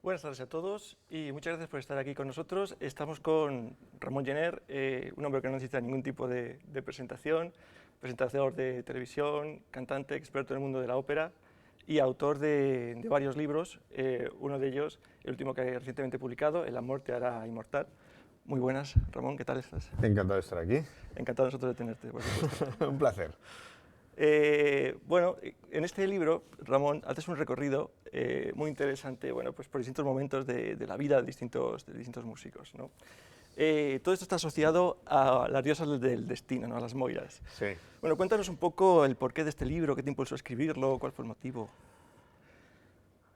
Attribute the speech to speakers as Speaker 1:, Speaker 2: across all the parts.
Speaker 1: Buenas tardes a todos y muchas gracias por estar aquí con nosotros. Estamos con Ramón Gener, un hombre que no necesita ningún tipo de presentación, presentador de televisión, cantante, experto en el mundo de la ópera y autor de varios libros, uno de ellos, el último que ha recientemente publicado, El amor te hará inmortal. Muy buenas, Ramón, ¿qué tal estás?
Speaker 2: Encantado de estar aquí.
Speaker 1: Encantado nosotros de tenerte, por supuesto.
Speaker 2: Un placer.
Speaker 1: Bueno, en este libro, Ramón, haces un recorrido muy interesante, bueno, pues por distintos momentos de la vida de distintos músicos, ¿no? Todo esto está asociado a las diosas del destino, ¿no? A las Moiras.
Speaker 2: Sí.
Speaker 1: Bueno, cuéntanos un poco el porqué de este libro, qué te impulsó a escribirlo, cuál fue el motivo.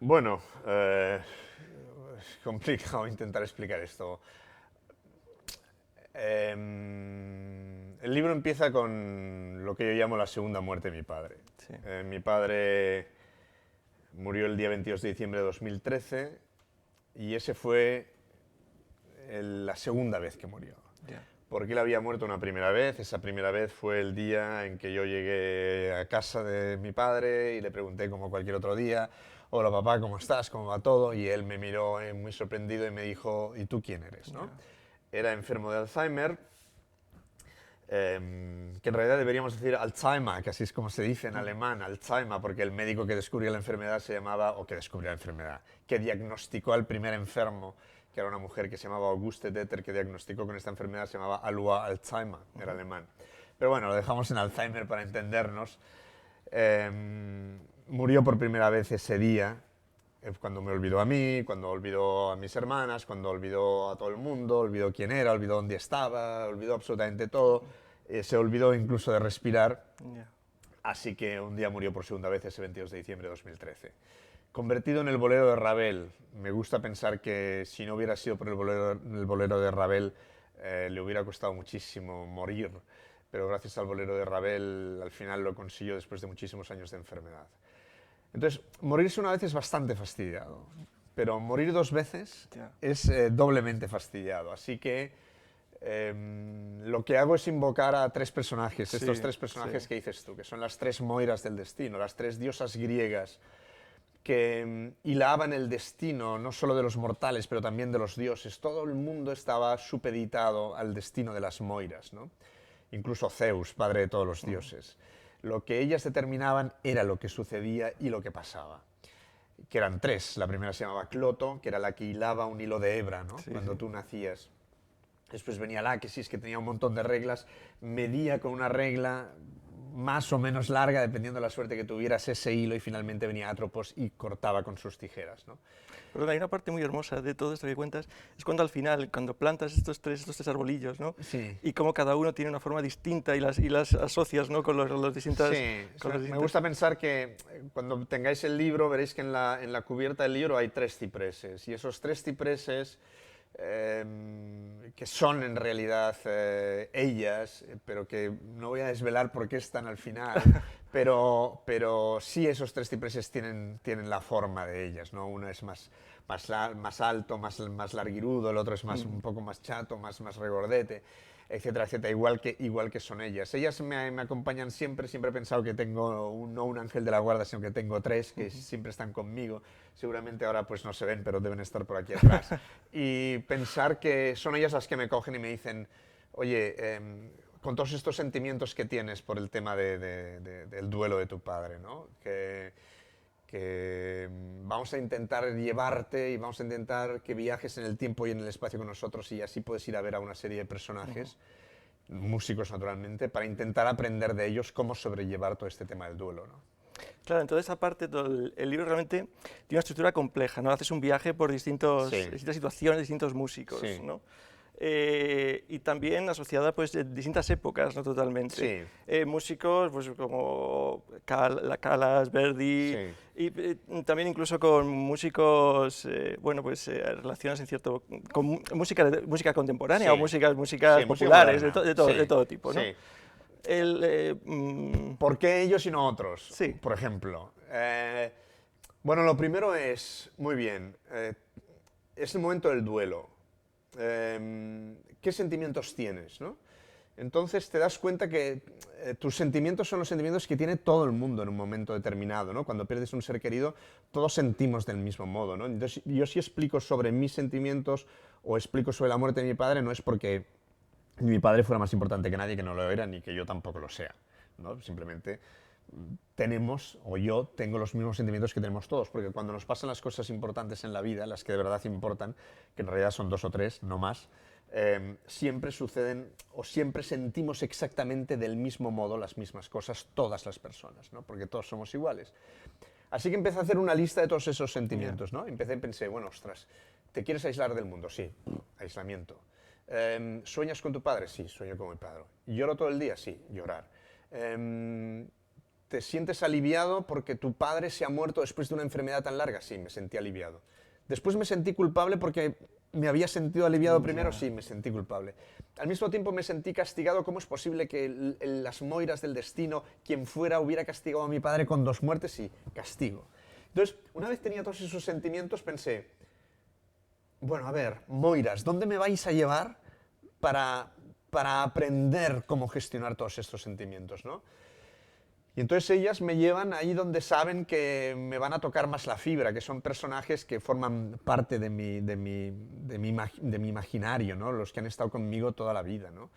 Speaker 2: Bueno, es complicado intentar explicar esto. El libro empieza con lo que yo llamo la segunda muerte de mi padre.
Speaker 1: Sí.
Speaker 2: Mi padre murió el día 22 de diciembre de 2013 y ese fue la segunda vez que murió.
Speaker 1: Yeah.
Speaker 2: Porque él había muerto una primera vez. Esa primera vez fue el día en que yo llegué a casa de mi padre y le pregunté como cualquier otro día: hola papá, ¿cómo estás? ¿Cómo va todo? Y él me miró muy sorprendido y me dijo: ¿y tú quién eres? ¿no?
Speaker 1: Yeah.
Speaker 2: Era enfermo de Alzheimer, que en realidad deberíamos decir Alzheimer, que así es como se dice en alemán, Alzheimer, porque el médico que descubrió la enfermedad se llamaba, o que descubrió la enfermedad, que diagnosticó al primer enfermo, que era una mujer que se llamaba Auguste Deter, que diagnosticó con esta enfermedad, se llamaba Alois Alzheimer, era alemán. Pero bueno, lo dejamos en Alzheimer para entendernos. Murió por primera vez ese día, cuando me olvidó a mí, cuando olvidó a mis hermanas, cuando olvidó a todo el mundo, olvidó quién era, olvidó dónde estaba, olvidó absolutamente todo, se olvidó incluso de respirar.
Speaker 1: Yeah.
Speaker 2: Así que un día murió por segunda vez ese 22 de diciembre de 2013. Convertido en el bolero de Ravel, me gusta pensar que si no hubiera sido por el bolero de Ravel, le hubiera costado muchísimo morir, pero gracias al bolero de Ravel al final lo consiguió después de muchísimos años de enfermedad. Entonces, morirse una vez es bastante fastidiado, pero morir dos veces es doblemente fastidiado. Así que lo que hago es invocar a tres personajes,
Speaker 1: Sí,
Speaker 2: estos tres personajes que dices tú, que son las tres Moiras del destino, las tres diosas griegas que hilaban el destino no solo de los mortales, pero también de los dioses. Todo el mundo estaba supeditado al destino de las Moiras, ¿no? Incluso Zeus, padre de todos los dioses. Lo que ellas determinaban era lo que sucedía y lo que pasaba. Que eran tres. La primera se llamaba Cloto, que era la que hilaba un hilo de hebra, ¿no?
Speaker 1: Sí,
Speaker 2: Cuando
Speaker 1: sí.
Speaker 2: tú nacías. Después venía Láquesis, que tenía un montón de reglas, medía con una regla más o menos larga, dependiendo de la suerte que tuvieras, ese hilo, y finalmente venía Atropos y cortaba con sus tijeras, ¿no?
Speaker 1: Pero hay una parte muy hermosa de todo esto que cuentas, es cuando al final, cuando plantas estos tres arbolillos, ¿no?
Speaker 2: Sí.
Speaker 1: Y cómo cada uno tiene una forma distinta y las asocias, ¿no? Con los distintas...
Speaker 2: Sí,
Speaker 1: con los
Speaker 2: me
Speaker 1: distintos...
Speaker 2: gusta pensar que cuando tengáis el libro veréis que en la cubierta del libro hay tres cipreses, y esos tres cipreses, que son en realidad ellas, pero que no voy a desvelar por qué están al final, pero sí, esos tres cipreses tienen la forma de ellas, ¿no? Uno es más alto, más larguirudo, el otro es un poco más chato, más regordete, etcétera, etcétera, igual que son ellas. Ellas me acompañan siempre he pensado que tengo no un ángel de la guarda, sino que tengo tres que siempre están conmigo. Seguramente ahora pues no se ven, pero deben estar por aquí atrás. Y pensar que son ellas las que me cogen y me dicen: oye, con todos estos sentimientos que tienes por el tema del duelo de tu padre, ¿no? Que vamos a intentar llevarte y vamos a intentar que viajes en el tiempo y en el espacio con nosotros, y así puedes ir a ver a una serie de personajes, músicos naturalmente, para intentar aprender de ellos cómo sobrellevar todo este tema del duelo, ¿no?
Speaker 1: Claro, entonces aparte el libro realmente tiene una estructura compleja, ¿no? Haces un viaje por distintas situaciones, distintos músicos,
Speaker 2: Sí.
Speaker 1: ¿no? Y también asociada pues de distintas épocas, ¿no? Totalmente.
Speaker 2: Sí.
Speaker 1: Músicos pues como Callas, Verdi,
Speaker 2: Sí.
Speaker 1: y también incluso con músicos, bueno, pues relacionadas en cierto, con música contemporánea,
Speaker 2: Sí.
Speaker 1: o músicas
Speaker 2: Sí, música
Speaker 1: populares,
Speaker 2: moderna.
Speaker 1: de todo tipo, ¿no?
Speaker 2: Sí.
Speaker 1: ¿Por
Speaker 2: ¿Por qué ellos y no otros?
Speaker 1: Sí.
Speaker 2: Por ejemplo. Bueno, lo primero es, muy bien, es el momento del duelo. ¿Qué sentimientos tienes, no? Entonces te das cuenta que tus sentimientos son los sentimientos que tiene todo el mundo en un momento determinado, ¿no? Cuando pierdes un ser querido, todos sentimos del mismo modo, ¿no? Entonces, yo si explico sobre mis sentimientos o explico sobre la muerte de mi padre, no es porque mi padre fuera más importante que nadie, que no lo era, ni que yo tampoco lo sea, ¿no? Simplemente tenemos, o yo tengo los mismos sentimientos que tenemos todos, porque cuando nos pasan las cosas importantes en la vida, las que de verdad importan, que en realidad son 2 o 3, no más, siempre suceden o siempre sentimos exactamente del mismo modo las mismas cosas todas las personas, ¿no? Porque todos somos iguales. Así que empecé a hacer una lista de todos esos sentimientos, ¿no? Pensé, bueno, ostras, ¿te quieres aislar del mundo? Sí, aislamiento. ¿Sueñas con tu padre? Sí, sueño con mi padre. ¿Lloro todo el día? Sí, llorar. ¿Te sientes aliviado porque tu padre se ha muerto después de una enfermedad tan larga? Sí, me sentí aliviado. Después me sentí culpable porque me había sentido aliviado primero, sí, me sentí culpable. Al mismo tiempo me sentí castigado. ¿Cómo es posible que las moiras del destino, quien fuera, hubiera castigado a mi padre con 2 muertes? Sí, castigo. Entonces, una vez tenía todos esos sentimientos, pensé, bueno, a ver, moiras, ¿dónde me vais a llevar para aprender cómo gestionar todos estos sentimientos, ¿no? Y entonces ellas me llevan ahí donde saben que me van a tocar más la fibra, que son personajes que forman parte de mi imaginario, ¿no? Los que han estado conmigo toda la vida, ¿no?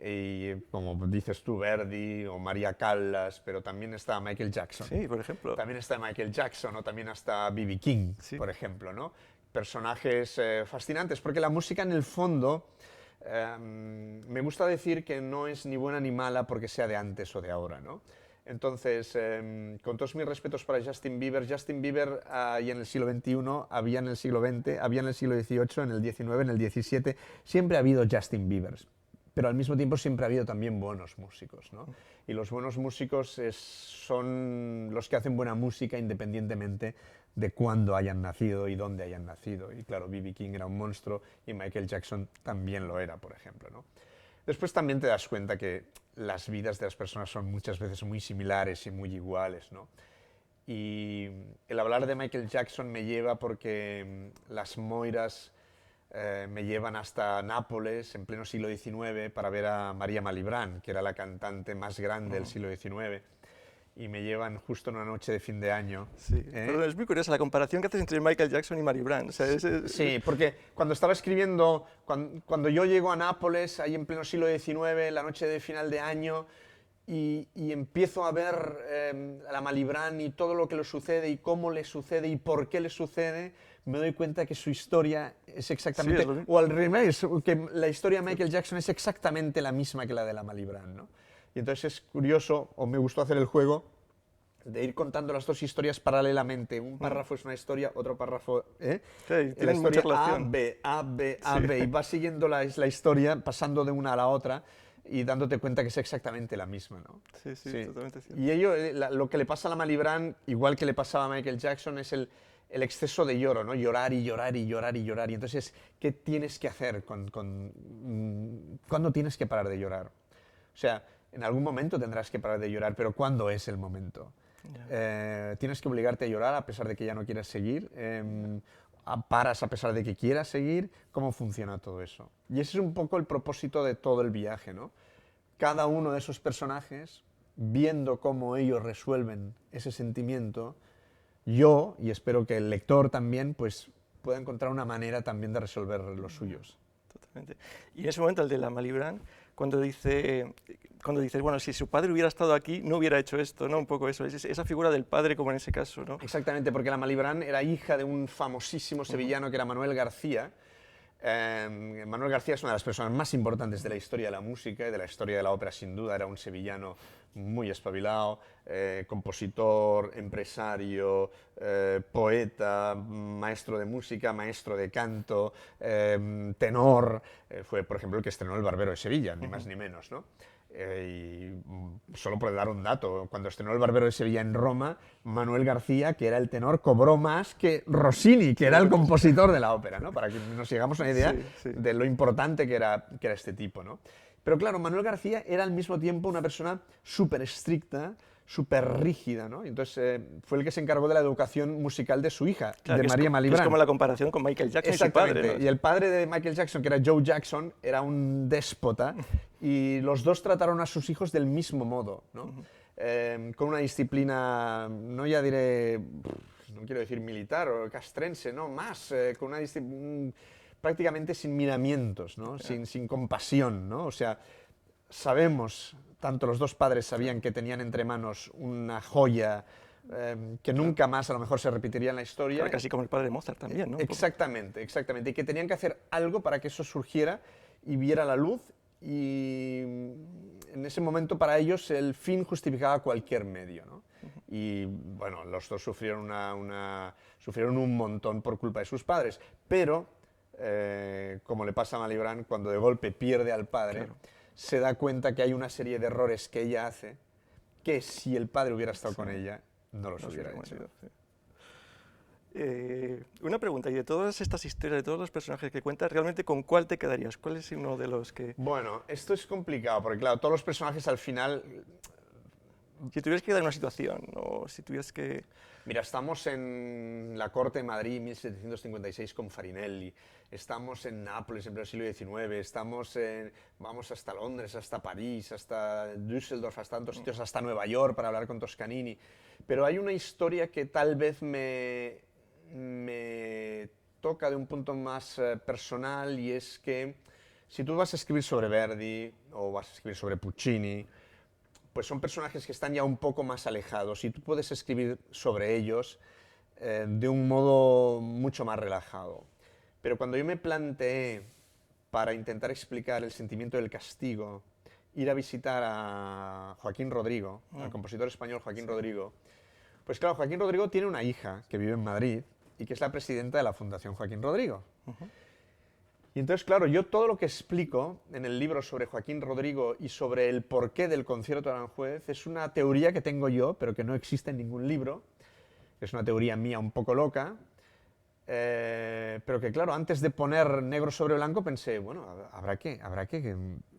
Speaker 2: Y como dices tú, Verdi o María Callas, pero también está Michael Jackson.
Speaker 1: Sí, por ejemplo.
Speaker 2: También está Michael Jackson o también está B.B. King, sí, por ejemplo, ¿no? Personajes fascinantes, porque la música en el fondo, me gusta decir que no es ni buena ni mala porque sea de antes o de ahora, ¿no? Entonces, con todos mis respetos para Justin Bieber ahí en el siglo XXI, había en el siglo XX, había en el siglo XVIII, en el XIX, en el XVII, siempre ha habido Justin Biebers, pero al mismo tiempo siempre ha habido también buenos músicos, ¿no? Y los buenos músicos son los que hacen buena música independientemente de cuándo hayan nacido y dónde hayan nacido. Y claro, B.B. King era un monstruo y Michael Jackson también lo era, por ejemplo, ¿no? Después también te das cuenta que las vidas de las personas son muchas veces muy similares y muy iguales, ¿no? Y el hablar de Michael Jackson me lleva porque las moiras me llevan hasta Nápoles en pleno siglo XIX para ver a María Malibran, que era la cantante más grande del siglo XIX. Y me llevan justo en una noche de fin de año.
Speaker 1: Sí, pero es muy curiosa la comparación que haces entre Michael Jackson y Malibran. O sea,
Speaker 2: sí, porque cuando estaba escribiendo, cuando yo llego a Nápoles, ahí en pleno siglo XIX, la noche de final de año, y empiezo a ver a la Malibran y todo lo que le sucede y cómo le sucede y por qué le sucede, me doy cuenta que su historia es exactamente,
Speaker 1: sí,
Speaker 2: o al revés, que la historia de Michael Jackson es exactamente la misma que la de la Malibran, ¿no? Y entonces es curioso, o me gustó hacer el juego, de ir contando las 2 historias paralelamente. Un párrafo es una historia, otro párrafo...
Speaker 1: Sí,
Speaker 2: la historia
Speaker 1: mucha relación.
Speaker 2: A, B, y vas siguiendo la historia, pasando de una a la otra, y dándote cuenta que es exactamente la misma, ¿no?
Speaker 1: Sí, totalmente cierto.
Speaker 2: Y lo que le pasa a la Malibran, igual que le pasaba a Michael Jackson, es el exceso de lloro, ¿no? Llorar y llorar y llorar y llorar. Y entonces, ¿qué tienes que hacer? ¿Cuándo tienes que parar de llorar? O sea, en algún momento tendrás que parar de llorar, pero ¿cuándo es el momento? Tienes que obligarte a llorar a pesar de que ya no quieras seguir. Paras a pesar de que quieras seguir. ¿Cómo funciona todo eso? Y ese es un poco el propósito de todo el viaje, ¿no? Cada uno de esos personajes, viendo cómo ellos resuelven ese sentimiento, yo, y espero que el lector también, pues pueda encontrar una manera también de resolver los suyos.
Speaker 1: Totalmente. Y en ese momento, el de la Malibran, cuando dices, bueno, si su padre hubiera estado aquí, no hubiera hecho esto, ¿no? Un poco eso, esa figura del padre como en ese caso, ¿no?
Speaker 2: Exactamente, porque la Malibran era hija de un famosísimo sevillano que era Manuel García. Manuel García es una de las personas más importantes de la historia de la música y de la historia de la ópera, sin duda. Era un sevillano muy espabilado, compositor, empresario, poeta, maestro de música, maestro de canto, tenor. Fue, por ejemplo, el que estrenó El Barbero de Sevilla, ni más ni menos, ¿no? Y solo por dar un dato, cuando estrenó El Barbero de Sevilla en Roma, Manuel García, que era el tenor, cobró más que Rossini, que era el compositor de la ópera, ¿no? Para que nos llegamos a una idea de lo importante que era este tipo, ¿no? Pero claro, Manuel García era al mismo tiempo una persona súper estricta, súper rígida, ¿no? Entonces fue el que se encargó de la educación musical de su hija,
Speaker 1: Claro,
Speaker 2: de
Speaker 1: que
Speaker 2: María Malibran.
Speaker 1: es como la comparación con Michael Jackson y su
Speaker 2: Exactamente.
Speaker 1: padre, ¿no?
Speaker 2: Y el padre de Michael Jackson, que era Joe Jackson, era un déspota y los dos trataron a sus hijos del mismo modo, ¿no? Con una disciplina, no ya diré, no quiero decir militar o castrense, no, más, con una disciplina prácticamente sin miramientos, ¿no? Sin compasión, ¿no? O sea, sabemos, tanto los dos padres sabían que tenían entre manos una joya que nunca más a lo mejor se repetiría en la historia.
Speaker 1: Claro, casi como el padre de Mozart también, ¿no?
Speaker 2: Exactamente, exactamente. Y que tenían que hacer algo para que eso surgiera y viera la luz. Y en ese momento para ellos el fin justificaba cualquier medio, ¿no? Y bueno, los dos sufrieron, sufrieron un montón por culpa de sus padres. Pero, como le pasa a Malibran, cuando de golpe pierde al padre,
Speaker 1: Claro.
Speaker 2: se da cuenta que hay una serie de errores que ella hace que si el padre hubiera estado
Speaker 1: Sí.
Speaker 2: con ella, no los
Speaker 1: No sé
Speaker 2: hubiera
Speaker 1: cómo ha
Speaker 2: hecho.
Speaker 1: sido, sí. Una pregunta, y de todas estas historias, de todos los personajes que cuentas, ¿realmente con cuál te quedarías? ¿Cuál es uno de los que...?
Speaker 2: Bueno, esto es complicado, porque claro, todos los personajes al final...
Speaker 1: Si tuvieras que dar una situación, o si tuvieras que...
Speaker 2: Mira, estamos en la corte de Madrid, 1756, con Farinelli. Estamos en Nápoles, en pleno siglo XIX. Vamos hasta Londres, hasta París, hasta Düsseldorf, hasta tantos sitios, hasta Nueva York para hablar con Toscanini. Pero hay una historia que tal vez me toca de un punto más personal, y es que si tú vas a escribir sobre Verdi o vas a escribir sobre Puccini, pues son personajes que están ya un poco más alejados y tú puedes escribir sobre ellos de un modo mucho más relajado. Pero cuando yo me planteé, para intentar explicar el sentimiento del castigo, ir a visitar a Joaquín Rodrigo, al compositor español Joaquín Rodrigo, pues claro, Joaquín Rodrigo tiene una hija que vive en Madrid y que es la presidenta de la Fundación Joaquín Rodrigo. Y entonces, claro, yo todo lo que explico en el libro sobre Joaquín Rodrigo y sobre el porqué del concierto de Aranjuez es una teoría que tengo yo, pero que no existe en ningún libro. Es una teoría mía un poco loca, pero que, claro, antes de poner negro sobre blanco pensé, bueno, habrá que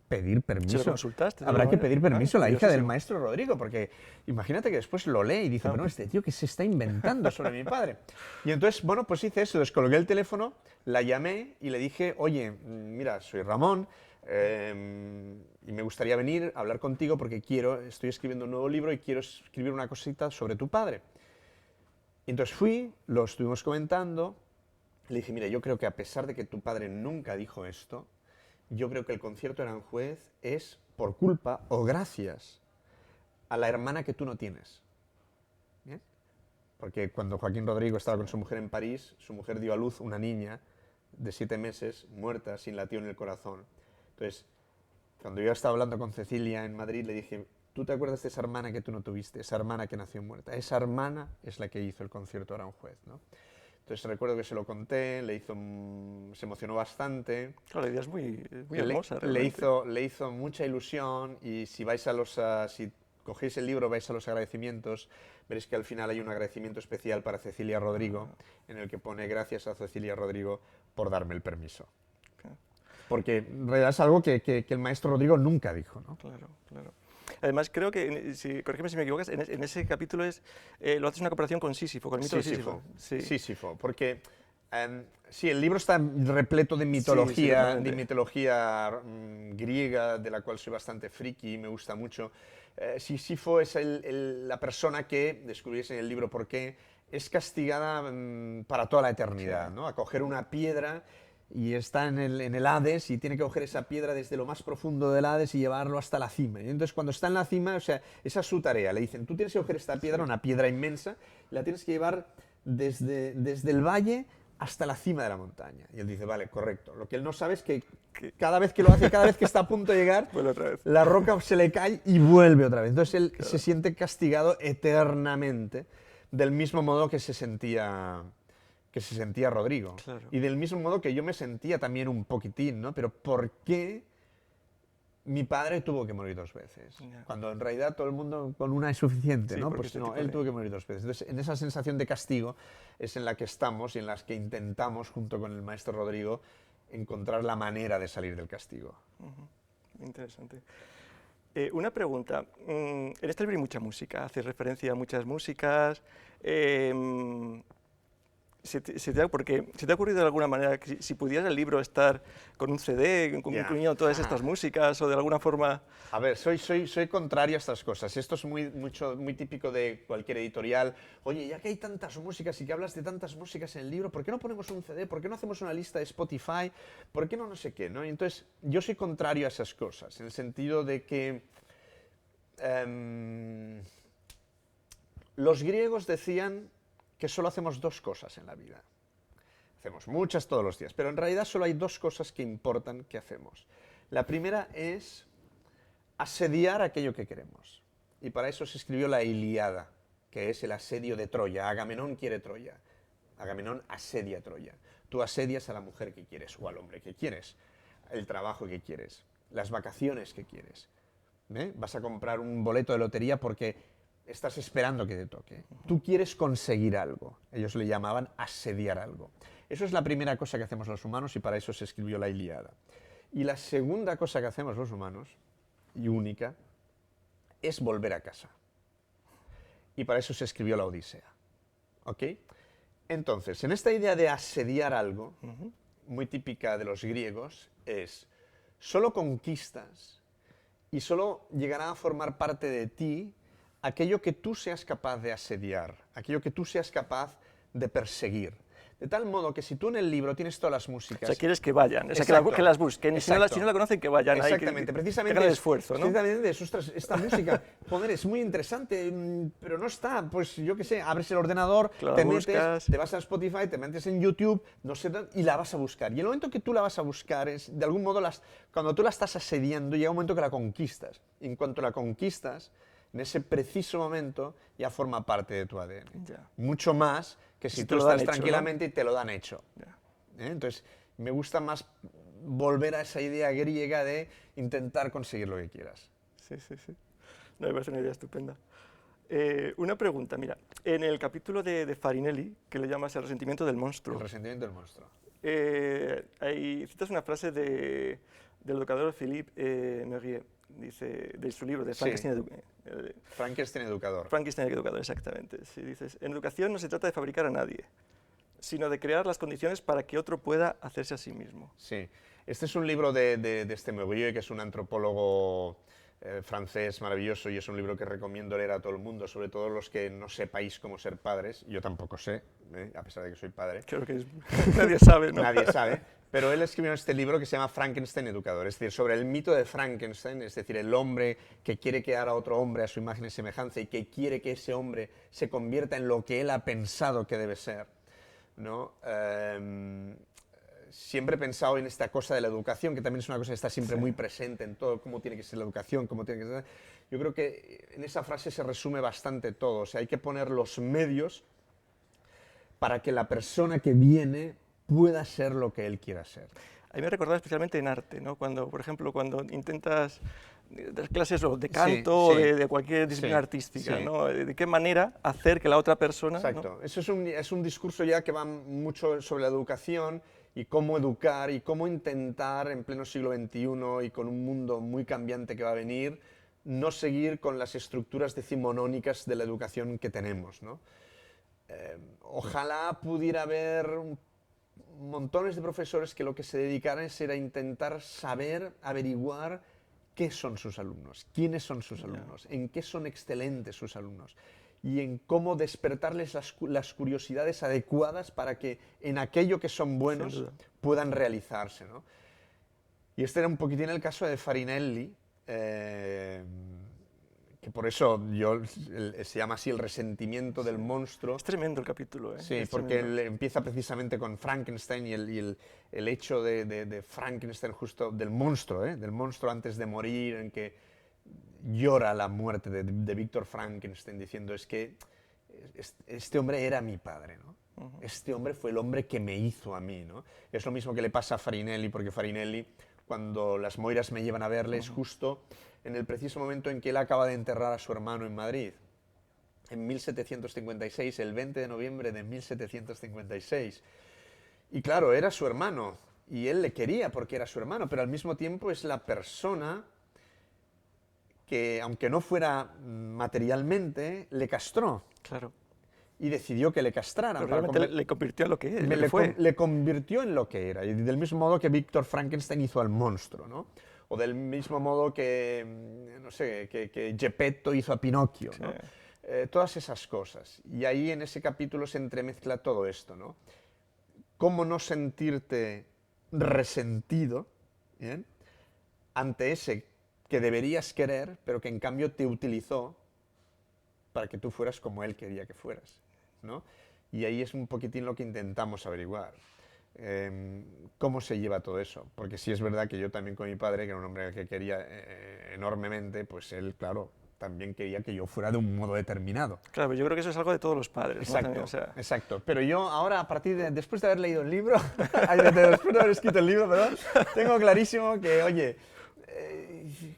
Speaker 2: pedir permiso.
Speaker 1: ¿Se lo consultaste?
Speaker 2: Habrá que pedir permiso a la hija del
Speaker 1: curiosísimo.
Speaker 2: maestro Rodrigo, porque imagínate que después lo lee y dice, bueno, este tío que se está inventando sobre mi padre. Y entonces, bueno, pues hice eso, descolgué el teléfono, la llamé y le dije, oye, mira, soy Ramón, y me gustaría venir a hablar contigo porque estoy escribiendo un nuevo libro y quiero escribir una cosita sobre tu padre. Y entonces fui, lo estuvimos comentando, le dije, mira, yo creo que a pesar de que tu padre nunca dijo esto, yo creo que el concierto de Aranjuez es por culpa o gracias a la hermana que tú no tienes. ¿Bien? Porque cuando Joaquín Rodrigo estaba con su mujer en París, su mujer dio a luz una niña de 7 meses, muerta, sin latido en el corazón. Entonces, cuando yo estaba hablando con Cecilia en Madrid, le dije, ¿tú te acuerdas de esa hermana que tú no tuviste? Esa hermana que nació muerta. Esa hermana es la que hizo el concierto de Aranjuez, ¿no? Entonces recuerdo que se lo conté, se emocionó bastante.
Speaker 1: Claro, la idea es muy hermosa, realmente.
Speaker 2: Le hizo mucha ilusión, y si si cogéis el libro, vais a los agradecimientos, veréis que al final hay un agradecimiento especial para Cecilia Rodrigo, en el que pone gracias a Cecilia Rodrigo por darme el permiso.
Speaker 1: Claro.
Speaker 2: Porque en realidad es algo que el maestro Rodrigo nunca dijo, ¿no?
Speaker 1: Claro, claro. Además, creo que, corrígeme si me equivocas, en ese capítulo lo haces una comparación con Sísifo, con el mito de Sísifo. Sí.
Speaker 2: Sísifo, porque sí, el libro está repleto de
Speaker 1: Sí,
Speaker 2: mitología,
Speaker 1: totalmente.
Speaker 2: griega, de la cual soy bastante friki y me gusta mucho. Sísifo es la persona que, descubrís en el libro por qué, es castigada para toda la eternidad,
Speaker 1: Sí.
Speaker 2: ¿no? A coger una piedra y está en el Hades y tiene que coger esa piedra desde lo más profundo del Hades y llevarlo hasta la cima. Y entonces cuando está en la cima, o sea, esa es su tarea. Le dicen, tú tienes que coger esta piedra, una piedra inmensa, y la tienes que llevar desde el valle hasta la cima de la montaña. Y él dice, vale, correcto. Lo que él no sabe es que cada vez que lo hace, cada vez que está a punto de llegar,
Speaker 1: Vuelve otra vez.
Speaker 2: la roca se le cae y vuelve otra vez. Entonces él se siente castigado eternamente, del mismo modo que se sentía Rodrigo.
Speaker 1: Claro.
Speaker 2: Y del mismo modo que yo me sentía también un poquitín, ¿no? Pero ¿por qué mi padre tuvo que morir 2 veces?
Speaker 1: Ya.
Speaker 2: Cuando en realidad todo el mundo con una es suficiente,
Speaker 1: Sí,
Speaker 2: ¿no?
Speaker 1: porque
Speaker 2: Pues
Speaker 1: este
Speaker 2: no,
Speaker 1: tipo
Speaker 2: él
Speaker 1: de-
Speaker 2: tuvo que morir 2 veces. Entonces, en esa sensación de castigo es en la que estamos y en las que intentamos, junto con el maestro Rodrigo, encontrar la manera de salir del castigo.
Speaker 1: Interesante. Una pregunta. En este libro hay mucha música, hace referencia a muchas músicas. Porque ¿se te ha ocurrido de alguna manera que si pudiera el libro estar con un CD, incluyendo todas estas músicas o de alguna forma?
Speaker 2: A ver, soy contrario a estas cosas. Esto es muy típico de cualquier editorial. Oye, ya que hay tantas músicas y que hablas de tantas músicas en el libro, ¿por qué no ponemos un CD? ¿Por qué no hacemos una lista de Spotify? ¿Por qué no sé qué? ¿no? Y entonces, yo soy contrario a esas cosas, en el sentido de que los griegos decían que solo hacemos dos cosas en la vida. Hacemos muchas todos los días, pero en realidad solo hay dos cosas que importan que hacemos. La primera es asediar aquello que queremos. Y para eso se escribió la Ilíada, que es el asedio de Troya. Agamenón quiere Troya. Agamenón asedia Troya. Tú asedias a la mujer que quieres o al hombre que quieres, el trabajo que quieres, las vacaciones que quieres. Vas a comprar un boleto de lotería porque estás esperando que te toque. Tú quieres conseguir algo. Ellos le llamaban asediar algo. Eso es la primera cosa que hacemos los humanos y para eso se escribió la Ilíada. Y la segunda cosa que hacemos los humanos, y única, es volver a casa. Y para eso se escribió la Odisea. ¿Ok? Entonces, en esta idea de asediar algo, muy típica de los griegos, es solo conquistas y solo llegará a formar parte de ti aquello que tú seas capaz de asediar, aquello que tú seas capaz de perseguir. De tal modo que si tú en el libro tienes todas las músicas...
Speaker 1: O sea, quieres que vayan, o sea, que las busquen, si no la conocen, que vayan.
Speaker 2: Exactamente, precisamente
Speaker 1: hagan el esfuerzo, ¿no?
Speaker 2: Precisamente, ostras, esta música, joder, es muy interesante, pero no está, pues yo qué sé, abres el ordenador, te metes, te vas a Spotify, te metes en YouTube, no sé, y la vas a buscar. Y el momento que tú la vas a buscar es, de algún modo, cuando tú la estás asediando, llega un momento que la conquistas. Y en cuanto la conquistas, en ese preciso momento ya forma parte de tu ADN. Ya. Mucho más que si tú estás tranquilamente, ¿no? Y te lo dan hecho. Entonces, me gusta más volver a esa idea griega de intentar conseguir lo que quieras.
Speaker 1: Sí. No, me parece una idea estupenda. Una pregunta, mira, en el capítulo de Farinelli, que le llamas El resentimiento del monstruo.
Speaker 2: El resentimiento del monstruo.
Speaker 1: Citas una frase del educador Philippe Mérieux, dice, de su libro, de Frankenstein,
Speaker 2: Frankenstein Educador.
Speaker 1: Frankenstein Educador, exactamente. Sí, dices, en educación no se trata de fabricar a nadie, sino de crear las condiciones para que otro pueda hacerse a sí mismo.
Speaker 2: Sí, este es un libro de este Mérieux, que es un antropólogo francés maravilloso, y es un libro que recomiendo leer a todo el mundo, sobre todo los que no sepáis cómo ser padres. Yo tampoco sé, a pesar de que soy padre.
Speaker 1: Creo que nadie sabe, ¿no?
Speaker 2: Nadie sabe. Pero él escribió este libro que se llama Frankenstein Educador, es decir, sobre el mito de Frankenstein, es decir, el hombre que quiere crear a otro hombre a su imagen y semejanza y que quiere que ese hombre se convierta en lo que él ha pensado que debe ser, ¿no? Siempre he pensado en esta cosa de la educación, que también es una cosa que está siempre muy presente en todo, cómo tiene que ser la educación, cómo tiene que ser... Yo creo que en esa frase se resume bastante todo, o sea, hay que poner los medios para que la persona que viene pueda ser lo que él quiera ser.
Speaker 1: A mí me recordaba especialmente en arte, ¿no? Cuando, por ejemplo, cuando intentas dar clases de canto o de cualquier disciplina artística, ¿no? De qué manera hacer que la otra persona...
Speaker 2: Exacto,
Speaker 1: ¿no?
Speaker 2: Eso es un discurso ya que va mucho sobre la educación y cómo educar y cómo intentar en pleno siglo XXI y con un mundo muy cambiante que va a venir, no seguir con las estructuras decimonónicas de la educación que tenemos, ¿no? Ojalá pudiera haber montones de profesores que lo que se dedicaran era intentar saber, averiguar qué son sus alumnos, quiénes son sus alumnos, en qué son excelentes sus alumnos y en cómo despertarles las curiosidades adecuadas para que en aquello que son buenos puedan realizarse, ¿no? Y este era un poquitín el caso de Farinelli, que por eso se llama así El resentimiento del monstruo.
Speaker 1: Es tremendo el capítulo, ¿eh?
Speaker 2: Sí, porque él empieza precisamente con Frankenstein y el hecho de Frankenstein, justo del monstruo antes de morir, en que llora la muerte de Víctor Frankenstein diciendo, es que este hombre era mi padre, ¿no? Este hombre fue el hombre que me hizo a mí, ¿no? Es lo mismo que le pasa a Farinelli, porque Farinelli, cuando las Moiras me llevan a verle, es justo en el preciso momento en que él acaba de enterrar a su hermano en Madrid. En 1756, el 20 de noviembre de 1756. Y claro, era su hermano, y él le quería porque era su hermano, pero al mismo tiempo es la persona que, aunque no fuera materialmente, le castró.
Speaker 1: Claro.
Speaker 2: Y decidió que le castraran.
Speaker 1: Pero realmente le convirtió en lo que
Speaker 2: le convirtió en lo que era. Y del mismo modo que Víctor Frankenstein hizo al monstruo, ¿no? O del mismo modo que, no sé, que Geppetto hizo a Pinocchio, ¿no?
Speaker 1: Sí.
Speaker 2: Todas esas cosas. Y ahí en ese capítulo se entremezcla todo esto, ¿no? Cómo no sentirte resentido, ¿bien?, ante ese que deberías querer, pero que en cambio te utilizó para que tú fueras como él quería que fueras, ¿no? Y ahí es un poquitín lo que intentamos averiguar. ¿Cómo se lleva todo eso? Porque sí es verdad que yo también con mi padre, que era un hombre que quería enormemente, pues él, claro, también quería que yo fuera de un modo determinado.
Speaker 1: Claro, pero yo creo que eso es algo de todos los padres, ¿no?
Speaker 2: Exacto,
Speaker 1: También, o sea...
Speaker 2: exacto. Pero yo ahora, después de haber leído el libro, después de haber escrito el libro, perdón, tengo clarísimo que, oye,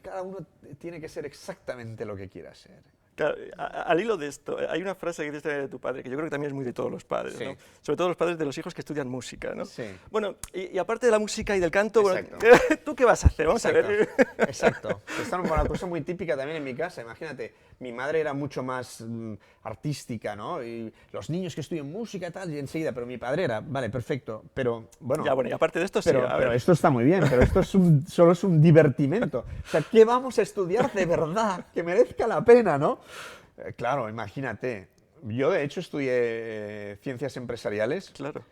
Speaker 2: cada uno tiene que ser exactamente lo que quiera ser.
Speaker 1: Claro, al hilo de esto, hay una frase que dices de tu padre, que yo creo que también es muy de todos los padres,
Speaker 2: Sí.
Speaker 1: ¿no? Sobre todo los padres de los hijos que estudian música, ¿no?
Speaker 2: Sí.
Speaker 1: Bueno, y aparte de la música y del canto, bueno,
Speaker 2: Exacto.
Speaker 1: ¿tú qué vas a hacer? Vamos
Speaker 2: Exacto,
Speaker 1: a ver.
Speaker 2: exacto. Esta es una cosa muy típica también en mi casa. Imagínate, mi madre era mucho más artística, ¿no? Y los niños que estudian música y tal, y enseguida, pero mi padre era, vale, perfecto, pero bueno...
Speaker 1: Ya, bueno, y aparte de esto, sí,
Speaker 2: Pero,
Speaker 1: a
Speaker 2: pero
Speaker 1: ver.
Speaker 2: esto está muy bien, pero esto es solo es un divertimento. O sea, ¿qué vamos a estudiar de verdad que merezca la pena, no? Claro, imagínate. Yo, de hecho, estudié ciencias empresariales
Speaker 1: Claro.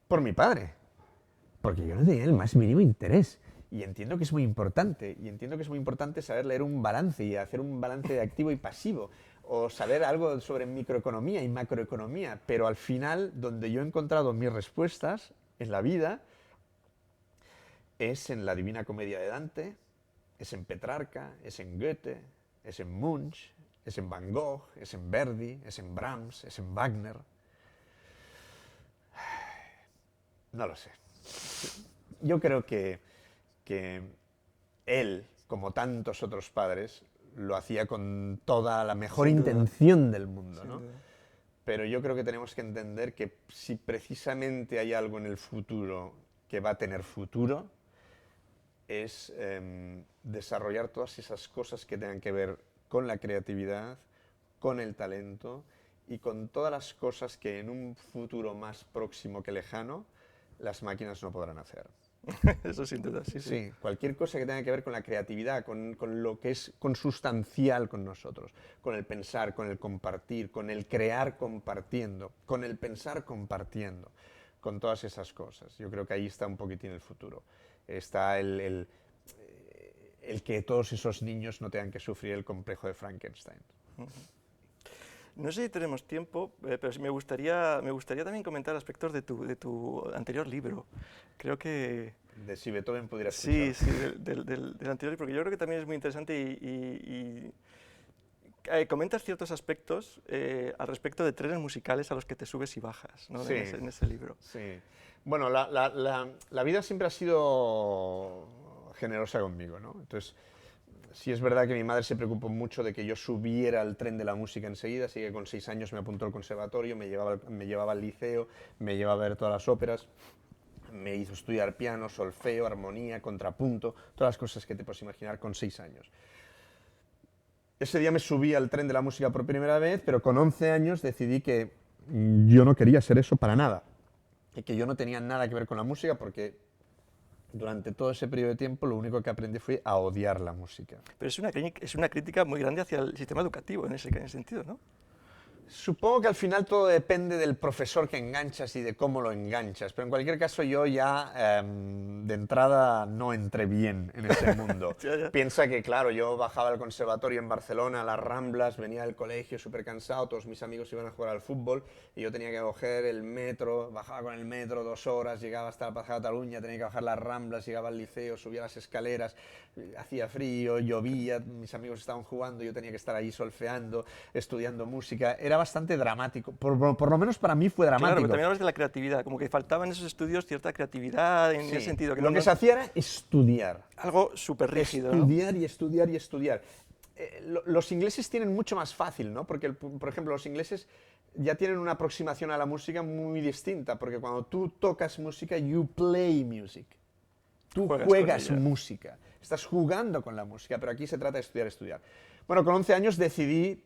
Speaker 2: por mi padre, porque yo no tenía el más mínimo interés. Y entiendo que es muy importante, y entiendo que es muy importante saber leer un balance y hacer un balance de activo y pasivo, o saber algo sobre microeconomía y macroeconomía, pero al final, donde yo he encontrado mis respuestas en la vida, es en la Divina Comedia de Dante, es en Petrarca, es en Goethe, es en Munch, es en Van Gogh, es en Verdi, es en Brahms, es en Wagner. No lo sé. Yo creo que él, como tantos otros padres, lo hacía con toda la mejor intención del mundo, ¿no? Pero yo creo que tenemos que entender que si precisamente hay algo en el futuro que va a tener futuro, es desarrollar todas esas cosas que tengan que ver con la creatividad, con el talento y con todas las cosas que en un futuro más próximo que lejano las máquinas no podrán hacer.
Speaker 1: Eso sin duda, sí, sí.
Speaker 2: Sí, cualquier cosa que tenga que ver con la creatividad, con lo que es consustancial con nosotros, con el pensar, con el compartir, con el crear compartiendo, con el pensar compartiendo, con todas esas cosas. Yo creo que ahí está un poquitín el futuro. Está el que todos esos niños no tengan que sufrir el complejo de Frankenstein.
Speaker 1: No sé si tenemos tiempo, pero sí me gustaría también comentar aspectos de tu anterior libro. Creo que...
Speaker 2: De si Beethoven pudiera escuchar.
Speaker 1: Sí, sí, del anterior, porque yo creo que también es muy interesante y comentas ciertos aspectos al respecto de trenes musicales a los que te subes y bajas, ¿no?
Speaker 2: Sí.
Speaker 1: En ese libro.
Speaker 2: Sí. Bueno, la vida siempre ha sido generosa conmigo, ¿no? Entonces, sí es verdad que mi madre se preocupó mucho de que yo subiera al tren de la música enseguida, así que con 6 años me apuntó al conservatorio, me llevaba al liceo, me llevaba a ver todas las óperas, me hizo estudiar piano, solfeo, armonía, contrapunto, todas las cosas que te puedes imaginar con 6 años. Ese día me subí al tren de la música por primera vez, pero con 11 años decidí que yo no quería ser eso para nada, y que yo no tenía nada que ver con la música porque durante todo ese periodo de tiempo lo único que aprendí fue a odiar la música.
Speaker 1: Pero es una crítica muy grande hacia el sistema educativo en ese sentido, ¿no?
Speaker 2: Supongo que al final todo depende del profesor que enganchas y de cómo lo enganchas, pero en cualquier caso yo ya de entrada no entré bien en ese mundo.
Speaker 1: Ya.
Speaker 2: Piensa que, claro, yo bajaba al conservatorio en Barcelona, a las Ramblas, venía del colegio súper cansado, todos mis amigos iban a jugar al fútbol y yo tenía que coger el metro, bajaba con el metro 2 horas, llegaba hasta la Plaza de Cataluña, tenía que bajar las Ramblas, llegaba al liceo, subía las escaleras, hacía frío, llovía, mis amigos estaban jugando, yo tenía que estar ahí solfeando, estudiando música. Era bastante dramático, por lo menos para mí fue dramático.
Speaker 1: Claro, pero también hablas de la creatividad, como que faltaba en esos estudios cierta creatividad en ese sentido. Que
Speaker 2: lo que se hacía era estudiar.
Speaker 1: Algo súper rígido,
Speaker 2: estudiar,
Speaker 1: ¿no?
Speaker 2: Y estudiar y estudiar. Los ingleses tienen mucho más fácil, ¿no? Porque, por ejemplo, los ingleses ya tienen una aproximación a la música muy distinta, porque cuando tú tocas música, you play music. tú
Speaker 1: Juegas
Speaker 2: juegas
Speaker 1: con ella.
Speaker 2: música, estás jugando con la música, pero aquí se trata de estudiar, estudiar. Bueno, con 11 años decidí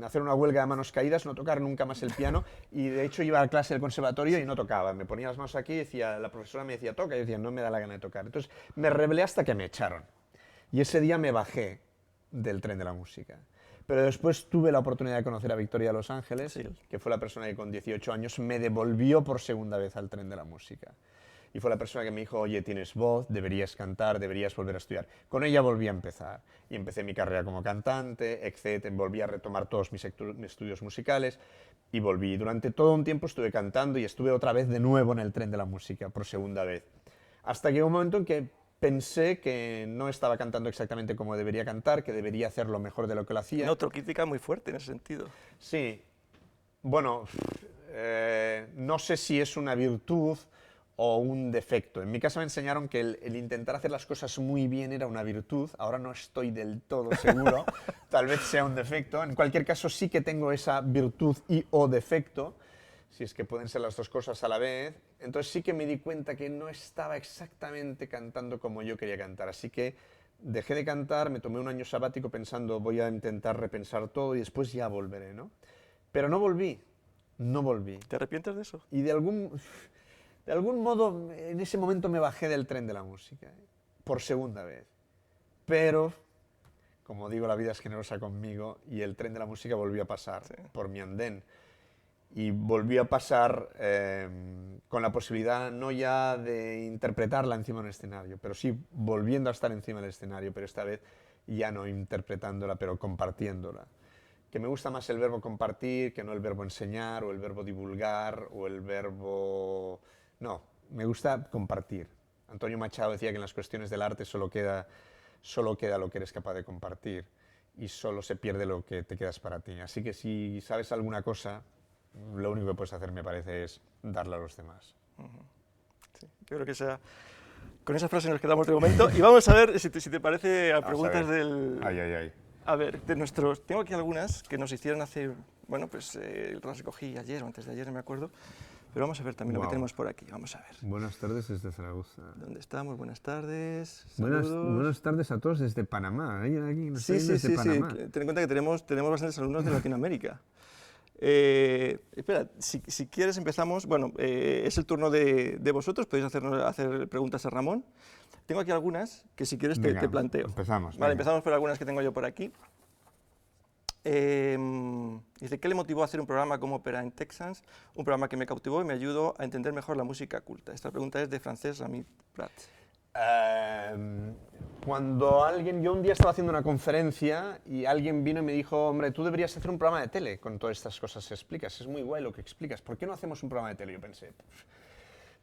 Speaker 2: hacer una huelga de manos caídas, no tocar nunca más el piano, y de hecho iba a clase del conservatorio y no tocaba. Me ponía las manos aquí y decía, la profesora me decía, toca, y yo decía, no me da la gana de tocar. Entonces me rebelé hasta que me echaron. Y ese día me bajé del tren de la música. Pero después tuve la oportunidad de conocer a Victoria de Los Ángeles,
Speaker 1: Sí.
Speaker 2: que fue la persona que con 18 años me devolvió por segunda vez al tren de la música. Y fue la persona que me dijo, oye, tienes voz, deberías cantar, deberías volver a estudiar. Con ella volví a empezar. Y empecé mi carrera como cantante, etc. Volví a retomar todos mis estudios musicales y volví. Durante todo un tiempo estuve cantando y estuve otra vez de nuevo en el tren de la música, por segunda vez. Hasta que llegó un momento en que pensé que no estaba cantando exactamente como debería cantar, que debería hacer lo mejor de lo que lo hacía.
Speaker 1: Una autocrítica muy fuerte en ese sentido.
Speaker 2: Sí, bueno, no sé si es una virtud o un defecto. En mi casa me enseñaron que el intentar hacer las cosas muy bien era una virtud. Ahora no estoy del todo seguro. Tal vez sea un defecto. En cualquier caso, sí que tengo esa virtud y o defecto, si es que pueden ser las dos cosas a la vez. Entonces sí que me di cuenta que no estaba exactamente cantando como yo quería cantar. Así que dejé de cantar, me tomé un año sabático pensando voy a intentar repensar todo y después ya volveré, ¿no? Pero no volví, no volví.
Speaker 1: ¿Te arrepientes de eso?
Speaker 2: Y de algún modo, en ese momento me bajé del tren de la música, por segunda vez. Pero, como digo, la vida es generosa conmigo y el tren de la música volvió a pasar por mi andén. Y volvió a pasar con la posibilidad no ya de interpretarla encima de un escenario, pero sí volviendo a estar encima del escenario, pero esta vez ya no interpretándola, pero compartiéndola. Que me gusta más el verbo compartir que no el verbo enseñar o el verbo divulgar o el verbo... No, me gusta compartir. Antonio Machado decía que en las cuestiones del arte solo queda lo que eres capaz de compartir y solo se pierde lo que te quedas para ti. Así que si sabes alguna cosa, lo único que puedes hacer, me parece, es darla a los demás.
Speaker 1: Sí, yo creo que con esa frase nos quedamos de momento. Y vamos a ver si te parece a preguntas del...
Speaker 2: Ay, ay, ay.
Speaker 1: A ver, tengo aquí algunas que nos hicieron hace, bueno, pues las recogí ayer o antes de ayer, no me acuerdo, pero vamos a ver también lo que tenemos por aquí, vamos a ver.
Speaker 2: Buenas tardes desde Zaragoza.
Speaker 1: ¿Dónde estamos? Buenas tardes, saludos.
Speaker 2: Buenas tardes a todos desde Panamá. Aquí nos
Speaker 1: Sí,
Speaker 2: ven desde Panamá.
Speaker 1: ten en cuenta que tenemos bastantes alumnos de Latinoamérica. Espera, si quieres empezamos, bueno, es el turno de vosotros, podéis hacer preguntas a Ramón. Tengo aquí algunas que si quieres te planteo.
Speaker 2: Empezamos.
Speaker 1: Vale, empezamos por algunas que tengo yo por aquí. Dice, ¿qué le motivó a hacer un programa como Ópera en Texans? Un programa que me cautivó y me ayudó a entender mejor la música culta. Esta pregunta es de Francesc Ramí Prat.
Speaker 2: Yo un día estaba haciendo una conferencia y alguien vino y me dijo, hombre, tú deberías hacer un programa de tele con todas estas cosas que explicas, es muy guay lo que explicas, ¿por qué no hacemos un programa de tele? Yo pensé,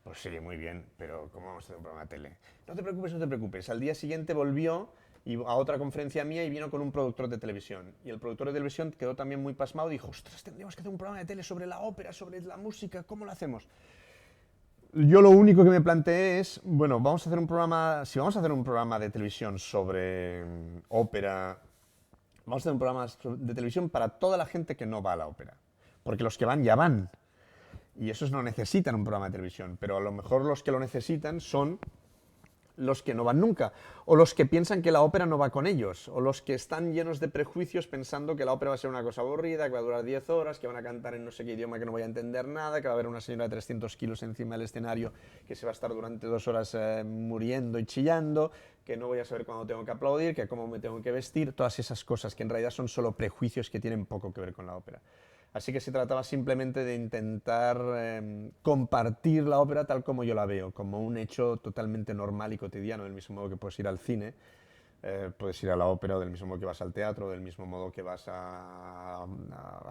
Speaker 2: pues sí, muy bien, pero ¿cómo vamos a hacer un programa de tele? No te preocupes, no te preocupes. Al día siguiente volvió a otra conferencia mía y vino con un productor de televisión. Y el productor de televisión quedó también muy pasmado y dijo, ostras, tendríamos que hacer un programa de tele sobre la ópera, sobre la música, ¿cómo lo hacemos? Yo lo único que me planteé es, bueno, vamos a hacer un programa, si vamos a hacer un programa de televisión sobre ópera, vamos a hacer un programa de televisión para toda la gente que no va a la ópera. Porque los que van ya van. Y esos no necesitan un programa de televisión, pero a lo mejor los que lo necesitan son los que no van nunca, o los que piensan que la ópera no va con ellos, o los que están llenos de prejuicios pensando que la ópera va a ser una cosa aburrida, que va a durar 10 horas, que van a cantar en no sé qué idioma que no voy a entender nada, que va a haber una señora de 300 kilos encima del escenario que se va a estar durante 2 horas muriendo y chillando, que no voy a saber cuándo tengo que aplaudir, que cómo me tengo que vestir, todas esas cosas que en realidad son solo prejuicios que tienen poco que ver con la ópera. Así que se trataba simplemente de intentar compartir la ópera tal como yo la veo, como un hecho totalmente normal y cotidiano, del mismo modo que puedes ir al cine, puedes ir a la ópera, del mismo modo que vas al teatro, del mismo modo que vas a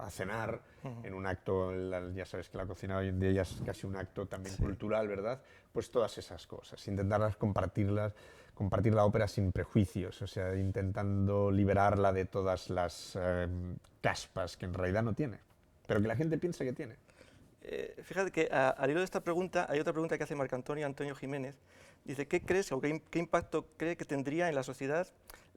Speaker 2: cenar en un acto, ya sabes que la cocina hoy en día ya es casi un acto también cultural, ¿verdad? Pues todas esas cosas, intentar compartir la ópera sin prejuicios, o sea, intentando liberarla de todas las caspas que en realidad no tiene, pero que la gente piensa que tiene.
Speaker 1: Fíjate que al hilo de esta pregunta, hay otra pregunta que hace Marco Antonio Jiménez. Dice, ¿qué crees o qué impacto cree que tendría en la sociedad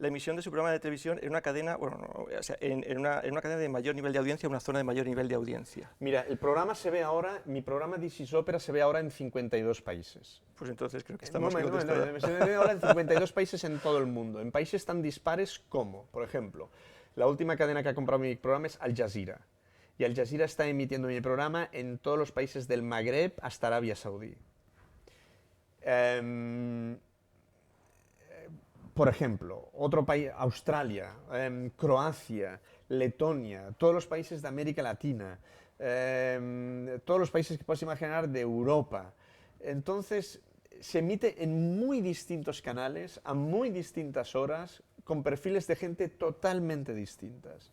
Speaker 1: la emisión de su programa de televisión en una cadena, bueno, no, o sea, en una cadena de mayor nivel de audiencia, una zona de mayor nivel de audiencia?
Speaker 2: Mira, el programa se ve ahora, mi programa This is Opera se ve ahora en 52 países.
Speaker 1: Pues entonces creo que estamos
Speaker 2: Se ve ahora en 52 países en todo el mundo, en países tan dispares como, por ejemplo, la última cadena que ha comprado mi programa es Al Jazeera. Y Al Jazeera está emitiendo mi programa en todos los países del Magreb hasta Arabia Saudí. Por ejemplo, otro país, Australia, Croacia, Letonia, todos los países de América Latina, todos los países que puedas imaginar de Europa. Entonces, se emite en muy distintos canales, a muy distintas horas, con perfiles de gente totalmente distintas.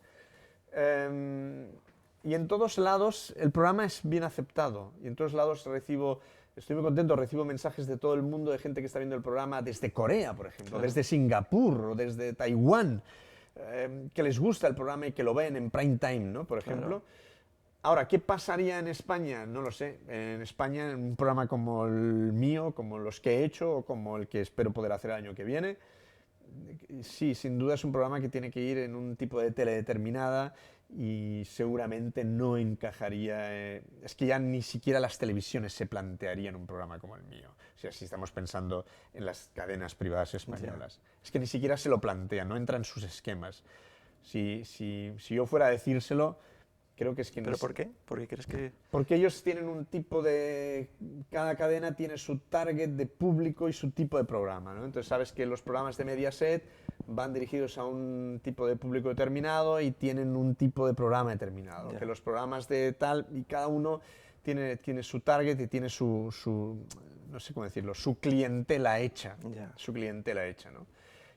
Speaker 2: Y en todos lados el programa es bien aceptado, y en todos lados estoy muy contento, recibo mensajes de todo el mundo de gente que está viendo el programa desde Corea, por ejemplo,
Speaker 1: claro,
Speaker 2: desde Singapur o desde Taiwán, que les gusta el programa y que lo ven en prime time, ¿no? Por ejemplo.
Speaker 1: claro.
Speaker 2: Ahora, ¿qué pasaría en España? No lo sé. En España, en un programa como el mío, como los que he hecho o como el que espero poder hacer el año que viene, sí, sin duda es un programa que tiene que ir en un tipo de tele determinada y seguramente no encajaría. Es que ya ni siquiera las televisiones se plantearían un programa como el mío. O sea, si estamos pensando en las cadenas privadas españolas. Es que ni siquiera se lo plantean, no entra en sus esquemas. Si yo fuera a decírselo, creo que es que...
Speaker 1: ¿Pero por qué? ¿Por qué crees que...?
Speaker 2: Porque ellos tienen un tipo de... Cada cadena tiene su target de público y su tipo de programa, ¿no? Entonces sabes que los programas de Mediaset van dirigidos a un tipo de público determinado y tienen un tipo de programa determinado.
Speaker 1: Yeah.
Speaker 2: Que los programas de tal, y cada uno tiene su target y tiene su no sé cómo decirlo, su clientela hecha.
Speaker 1: Yeah.
Speaker 2: Su clientela hecha, ¿no?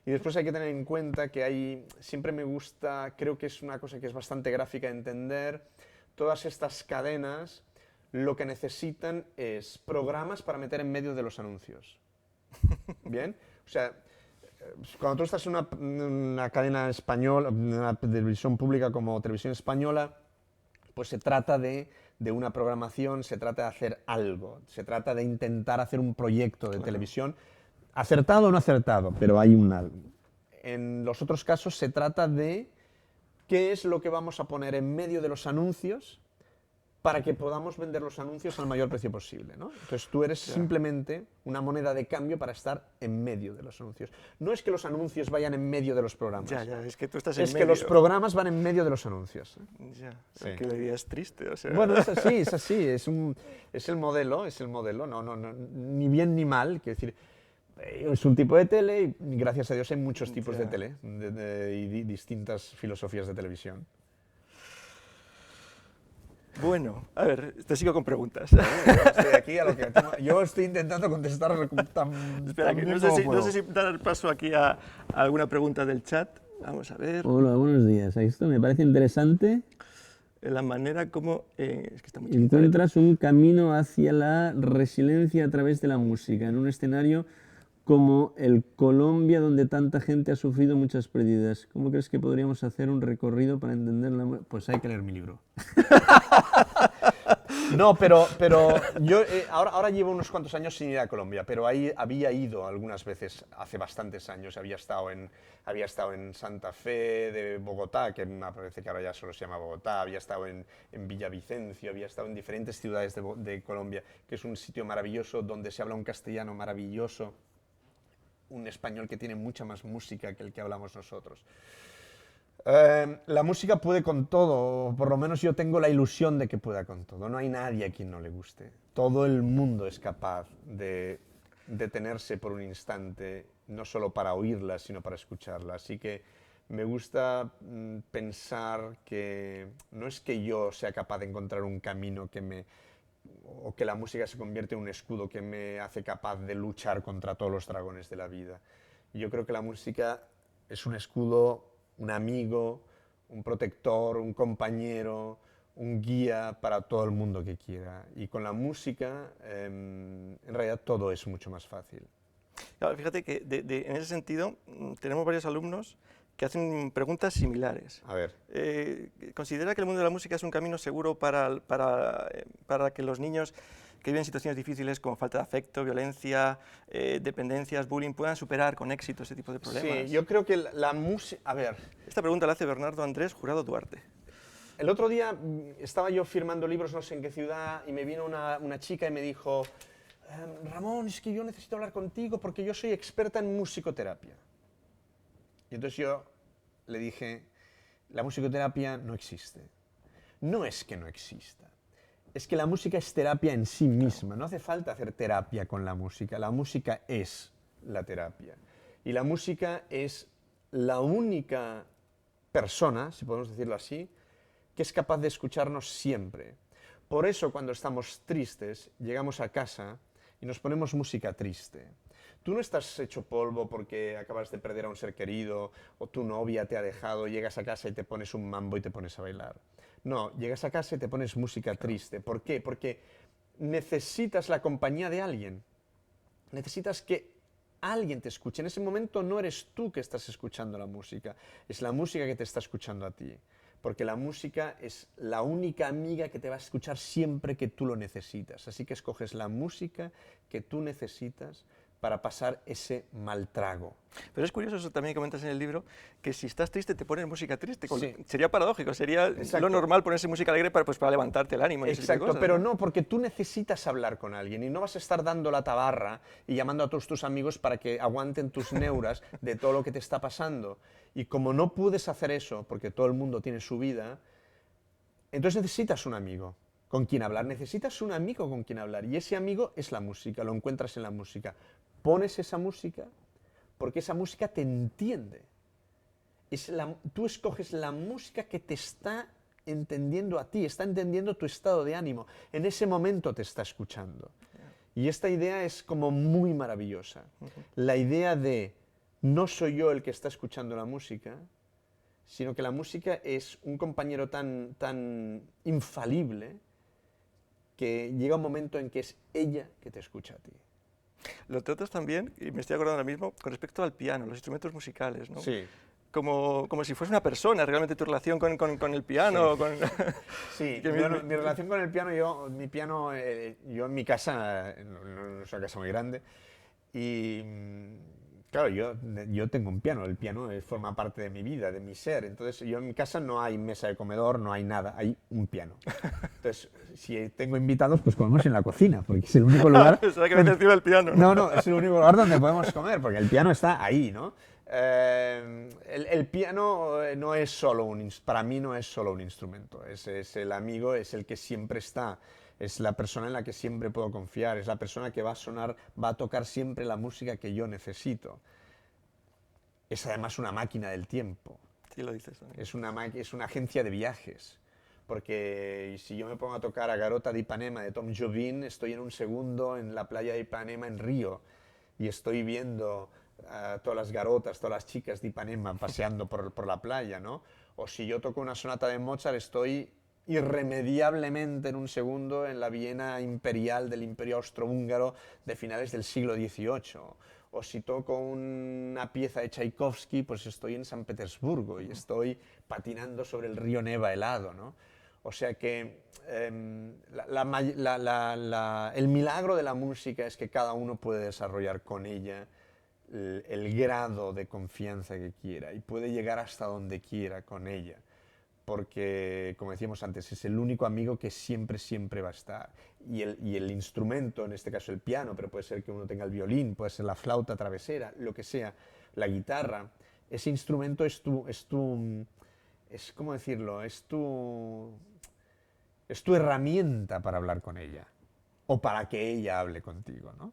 Speaker 2: Y después hay que tener en cuenta que siempre me gusta, creo que es una cosa que es bastante gráfica de entender, todas estas cadenas lo que necesitan es programas para meter en medio de los anuncios. ¿Bien? O sea, cuando tú estás en una cadena española, una televisión pública como Televisión Española, pues se trata de una programación, se trata de hacer algo, se trata de intentar hacer un proyecto de televisión. Acertado o no acertado, pero hay un algo. En los otros casos se trata de qué es lo que vamos a poner en medio de los anuncios para que podamos vender los anuncios al mayor precio posible, ¿no? Entonces tú eres simplemente una moneda de cambio para estar en medio de los anuncios. No es que los anuncios vayan en medio de los programas.
Speaker 1: Ya, es que tú estás en medio.
Speaker 2: Es que los programas van en medio de los anuncios.
Speaker 1: Ya,
Speaker 2: Sí.
Speaker 1: que la idea es triste, o sea...
Speaker 2: Bueno, es así, es el modelo, no, ni bien ni mal, quiero decir... Es un tipo de tele y gracias a Dios hay muchos tipos de tele y distintas filosofías de televisión.
Speaker 1: Bueno, a ver, te sigo con preguntas.
Speaker 2: Yo estoy aquí yo estoy intentando contestar
Speaker 1: Espera, que no sé si dar paso aquí a alguna pregunta del chat. Vamos a ver.
Speaker 3: Hola, buenos días. Esto me parece interesante.
Speaker 1: La manera como... es que está muy chiquito.
Speaker 3: Encuentras un camino hacia la resiliencia a través de la música, en un escenario como el Colombia, donde tanta gente ha sufrido muchas pérdidas. ¿Cómo crees que podríamos hacer un recorrido para entender la música?
Speaker 2: Pues hay que leer mi libro. No, pero yo ahora llevo unos cuantos años sin ir a Colombia, pero ahí había ido algunas veces hace bastantes años. Había estado en Santa Fe de Bogotá, que me parece que ahora ya solo se llama Bogotá, había estado en Villavicencio, había estado en diferentes ciudades de Colombia, que es un sitio maravilloso donde se habla un castellano maravilloso, un español que tiene mucha más música que el que hablamos nosotros. La música puede con todo, o por lo menos yo tengo la ilusión de que pueda con todo. No hay nadie a quien no le guste. Todo el mundo es capaz de detenerse por un instante, no solo para oírla, sino para escucharla. Así que me gusta pensar que no es que yo sea capaz de encontrar un camino o que la música se convierte en un escudo que me hace capaz de luchar contra todos los dragones de la vida. Yo creo que la música es un escudo, un amigo, un protector, un compañero, un guía para todo el mundo que quiera. Y con la música, en realidad, todo es mucho más fácil.
Speaker 1: Claro, fíjate que en ese sentido tenemos varios alumnos que hacen preguntas similares.
Speaker 2: A ver.
Speaker 1: ¿Considera que el mundo de la música es un camino seguro para que los niños que viven situaciones difíciles como falta de afecto, violencia, dependencias, bullying, puedan superar con éxito ese tipo de problemas?
Speaker 2: Sí, yo creo que la música... A ver,
Speaker 1: Esta pregunta la hace Bernardo Andrés Jurado Duarte.
Speaker 2: el otro día estaba yo firmando libros no sé en qué ciudad y me vino una chica y me dijo, Ramón, es que yo necesito hablar contigo porque yo soy experta en musicoterapia. Y entonces yo le dije, la musicoterapia no existe. No es que no exista, es que la música es terapia en sí misma. No hace falta hacer terapia con la música es la terapia. Y la música es la única persona, si podemos decirlo así, que es capaz de escucharnos siempre. Por eso cuando estamos tristes, llegamos a casa y nos ponemos música triste. Tú no estás hecho polvo porque acabas de perder a un ser querido o tu novia te ha dejado, llegas a casa y te pones un mambo y te pones a bailar. No, llegas a casa y te pones música triste. ¿Por qué? Porque necesitas la compañía de alguien. Necesitas que alguien te escuche. En ese momento no eres tú que estás escuchando la música, es la música que te está escuchando a ti. Porque la música es la única amiga que te va a escuchar siempre que tú lo necesitas. Así que escoges la música que tú necesitas para pasar ese mal trago.
Speaker 1: Pero es curioso, eso también comentas en el libro, que si estás triste te pones música triste.
Speaker 2: Sí.
Speaker 1: Sería paradójico, sería
Speaker 2: Exacto.
Speaker 1: lo normal ponerse música alegre para levantarte el ánimo. Y ese tipo de
Speaker 2: Exacto,
Speaker 1: cosas,
Speaker 2: pero
Speaker 1: ¿no?
Speaker 2: no, porque tú necesitas hablar con alguien y no vas a estar dando la tabarra y llamando a todos tus amigos para que aguanten tus neuras de todo lo que te está pasando. Y como no puedes hacer eso, porque todo el mundo tiene su vida, entonces necesitas un amigo con quien hablar, necesitas un amigo con quien hablar. Y ese amigo es la música, lo encuentras en la música. Pones esa música porque esa música te entiende. Tú escoges la música que te está entendiendo a ti, está entendiendo tu estado de ánimo. En ese momento te está escuchando. Y esta idea es como muy maravillosa. La idea de no soy yo el que está escuchando la música, sino que la música es un compañero tan infalible que llega un momento en que es ella que te escucha a ti.
Speaker 1: Lo tratas también, y me estoy acordando ahora mismo, con respecto al piano, los instrumentos musicales, ¿no?
Speaker 2: Sí.
Speaker 1: Como si fuese una persona, realmente tu relación con el piano.
Speaker 2: Sí. Sí,
Speaker 1: Que
Speaker 2: bueno, mi relación con el piano, yo en mi casa, no es una casa muy grande, y claro, yo tengo un piano, el piano forma parte de mi vida, de mi ser, entonces yo en mi casa no hay mesa de comedor, no hay nada, hay un piano. Entonces, si tengo invitados, pues comemos en la cocina, porque es el único lugar...
Speaker 1: Pensaba que me encima del piano.
Speaker 2: No, es el único lugar donde podemos comer, porque el piano está ahí, ¿no? El piano no es solo para mí no es solo un instrumento, es el amigo, es el que siempre está, es la persona en la que siempre puedo confiar, es la persona que va a tocar siempre la música que yo necesito. Es además una máquina del tiempo.
Speaker 1: Sí, lo dices también.
Speaker 2: Es una agencia de viajes. Porque si yo me pongo a tocar a Garota de Ipanema de Tom Jobim, estoy en un segundo en la playa de Ipanema en Río y estoy viendo todas las garotas, todas las chicas de Ipanema paseando por la playa, ¿no? O si yo toco una sonata de Mozart, estoy irremediablemente en un segundo en la Viena imperial del Imperio Austrohúngaro de finales del siglo XVIII. O si toco una pieza de Tchaikovsky, pues estoy en San Petersburgo y estoy patinando sobre el río Neva helado, ¿no? O sea que el milagro de la música es que cada uno puede desarrollar con ella el grado de confianza que quiera y puede llegar hasta donde quiera con ella. Porque, como decíamos antes, es el único amigo que siempre, siempre va a estar. Y el instrumento, en este caso el piano, pero puede ser que uno tenga el violín, puede ser la flauta travesera, lo que sea, la guitarra, ese instrumento ¿cómo decirlo? Es tu herramienta para hablar con ella, o para que ella hable contigo, ¿no?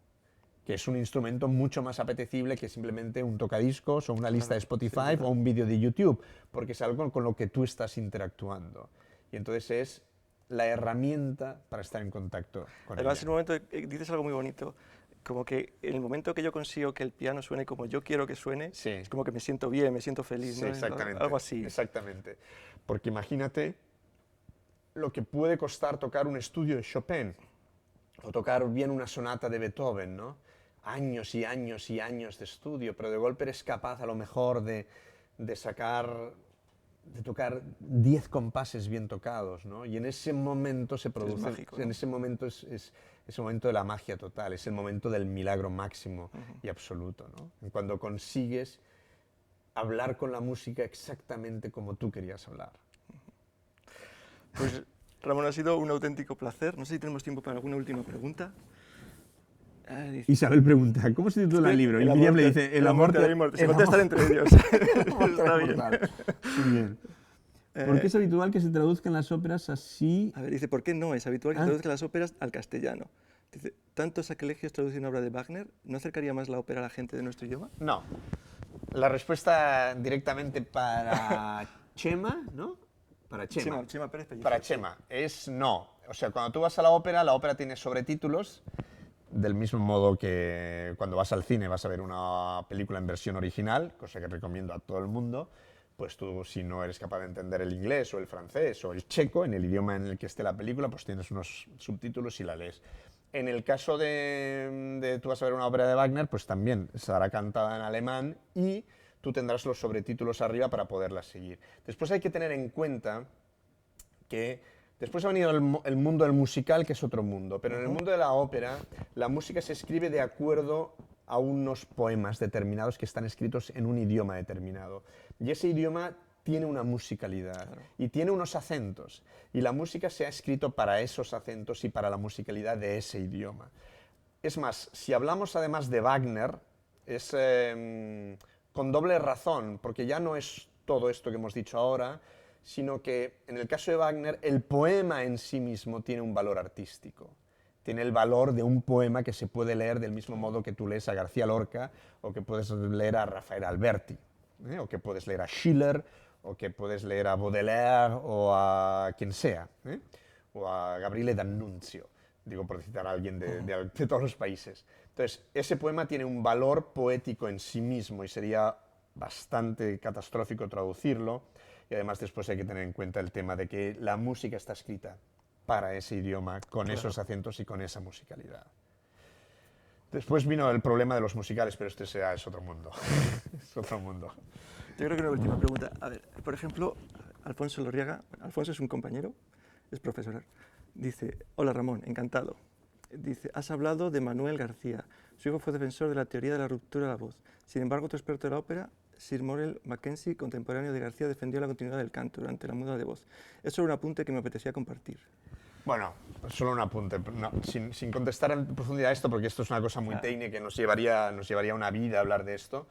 Speaker 2: Que es un instrumento mucho más apetecible que simplemente un tocadiscos o una lista de Spotify o un vídeo de YouTube, porque es algo con lo que tú estás interactuando. Y entonces es la herramienta para estar en contacto con
Speaker 1: Además,
Speaker 2: ella.
Speaker 1: en un momento dices algo muy bonito, como que en el momento que yo consigo que el piano suene como yo quiero que suene,
Speaker 2: Sí.
Speaker 1: es como que me siento bien, me siento feliz,
Speaker 2: Sí,
Speaker 1: ¿no?
Speaker 2: exactamente.
Speaker 1: Algo así.
Speaker 2: Exactamente. Porque imagínate lo que puede costar tocar un estudio de Chopin o tocar bien una sonata de Beethoven, ¿no? Años y años y años de estudio, pero de golpe eres capaz a lo mejor de tocar 10 compases bien tocados, ¿no? Y en ese momento se produce,
Speaker 1: mágico, ¿no?
Speaker 2: en ese momento es el momento de la magia total, es el momento del milagro máximo y absoluto, ¿no? Cuando consigues hablar con la música exactamente como tú querías hablar.
Speaker 1: Pues Ramón, ha sido un auténtico placer. No sé si tenemos tiempo para alguna última pregunta.
Speaker 3: Isabel pregunta, ¿cómo se titula el libro? Y Miriam le dice, el amor
Speaker 1: te la Se contestan entre ellos. Está bien.
Speaker 3: Muy bien. ¿Por qué es habitual que se traduzcan las óperas así?
Speaker 1: A ver, dice, ¿por qué no es habitual que se traduzcan las óperas al castellano? Dice, ¿tantos sacrilegios traducir una obra de Wagner no acercaría más la ópera a la gente de nuestro idioma?
Speaker 2: No. La respuesta directamente para Chema, ¿no? Para Chema.
Speaker 1: Chema Pérez Pellicer.
Speaker 2: Para Chema, es no. O sea, cuando tú vas a la ópera tiene sobretítulos, del mismo modo que cuando vas al cine vas a ver una película en versión original, cosa que recomiendo a todo el mundo, pues tú, si no eres capaz de entender el inglés o el francés o el checo, en el idioma en el que esté la película, pues tienes unos subtítulos y la lees. En el caso de tú vas a ver una ópera de Wagner, pues también estará cantada en alemán y tú tendrás los sobretítulos arriba para poderla seguir. Después hay que tener en cuenta que después ha venido el mundo del musical, que es otro mundo, pero en el mundo de la ópera, la música se escribe de acuerdo a unos poemas determinados que están escritos en un idioma determinado. Y ese idioma tiene una musicalidad y tiene unos acentos. Y la música se ha escrito para esos acentos y para la musicalidad de ese idioma. Es más, si hablamos además de Wagner, es con doble razón, porque ya no es todo esto que hemos dicho ahora, sino que en el caso de Wagner el poema en sí mismo tiene un valor artístico. Tiene el valor de un poema que se puede leer del mismo modo que tú lees a García Lorca o que puedes leer a Rafael Alberti, o que puedes leer a Schiller o que puedes leer a Baudelaire o a quien sea, o a Gabriele D'Annunzio, digo por citar a alguien de todos los países. Entonces, ese poema tiene un valor poético en sí mismo y sería bastante catastrófico traducirlo. Y además después hay que tener en cuenta el tema de que la música está escrita para ese idioma, con esos acentos y con esa musicalidad. Después vino el problema de los musicales, pero este es otro mundo. Es otro mundo.
Speaker 1: Yo creo que una última pregunta. A ver, por ejemplo, Alfonso Lorriaga, Alfonso es un compañero, es profesor. Dice, hola Ramón, encantado. Dice, has hablado de Manuel García. Su hijo fue defensor de la teoría de la ruptura de la voz. Sin embargo, otro experto de la ópera, Sir Morel Mackenzie, contemporáneo de García, defendió la continuidad del canto durante la muda de voz. Es solo un apunte que me apetecía compartir.
Speaker 2: Bueno, solo un apunte, no, sin contestar en profundidad a esto, porque esto es una cosa muy técnica que nos llevaría una vida hablar de esto.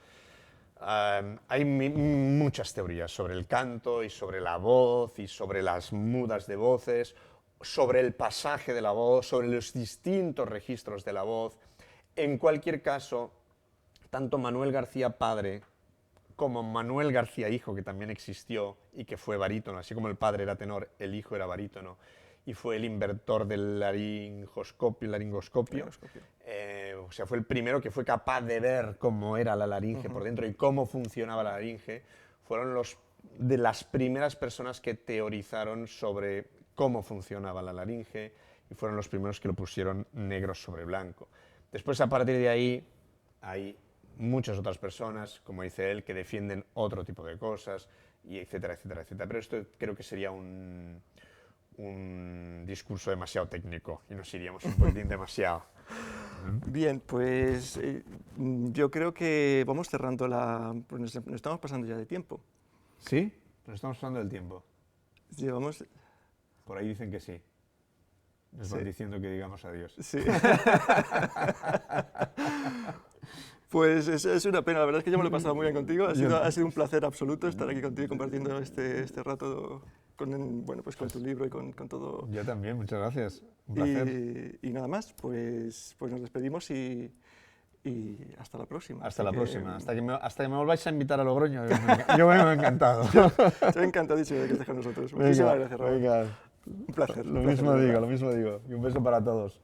Speaker 2: Hay muchas teorías sobre el canto y sobre la voz y sobre las mudas de voces, sobre el pasaje de la voz, sobre los distintos registros de la voz. En cualquier caso, tanto Manuel García padre como Manuel García hijo, que también existió y que fue barítono, así como el padre era tenor, el hijo era barítono, y fue el inventor del laringoscopio. O sea, fue el primero que fue capaz de ver cómo era la laringe por dentro y cómo funcionaba la laringe. Fueron de las primeras personas que teorizaron sobre cómo funcionaba la laringe y fueron los primeros que lo pusieron negro sobre blanco. Después, a partir de ahí, hay muchas otras personas, como dice él, que defienden otro tipo de cosas, y etcétera, etcétera, etcétera. Pero esto creo que sería un discurso demasiado técnico y nos iríamos un poquitín demasiado.
Speaker 1: Bien, pues yo creo que vamos cerrando pues nos estamos pasando ya de tiempo.
Speaker 2: ¿Sí? Nos estamos pasando del tiempo.
Speaker 1: Llevamos...
Speaker 2: Por ahí dicen que sí. Nos van diciendo que digamos adiós.
Speaker 1: Sí. Pues es una pena, la verdad es que yo me lo he pasado muy bien contigo, ha sido un placer absoluto estar aquí contigo compartiendo este rato con tu libro y con todo.
Speaker 2: Yo también, muchas gracias, un placer.
Speaker 1: Y nada más, pues nos despedimos y hasta la próxima.
Speaker 2: Hasta la próxima, hasta que me volváis a invitar a Logroño, yo me he encantado.
Speaker 1: Estoy encantadísimo de que estés con nosotros. Muchísimas gracias, Raúl.
Speaker 2: Venga.
Speaker 1: Un placer.
Speaker 2: Lo mismo digo, y un beso para todos.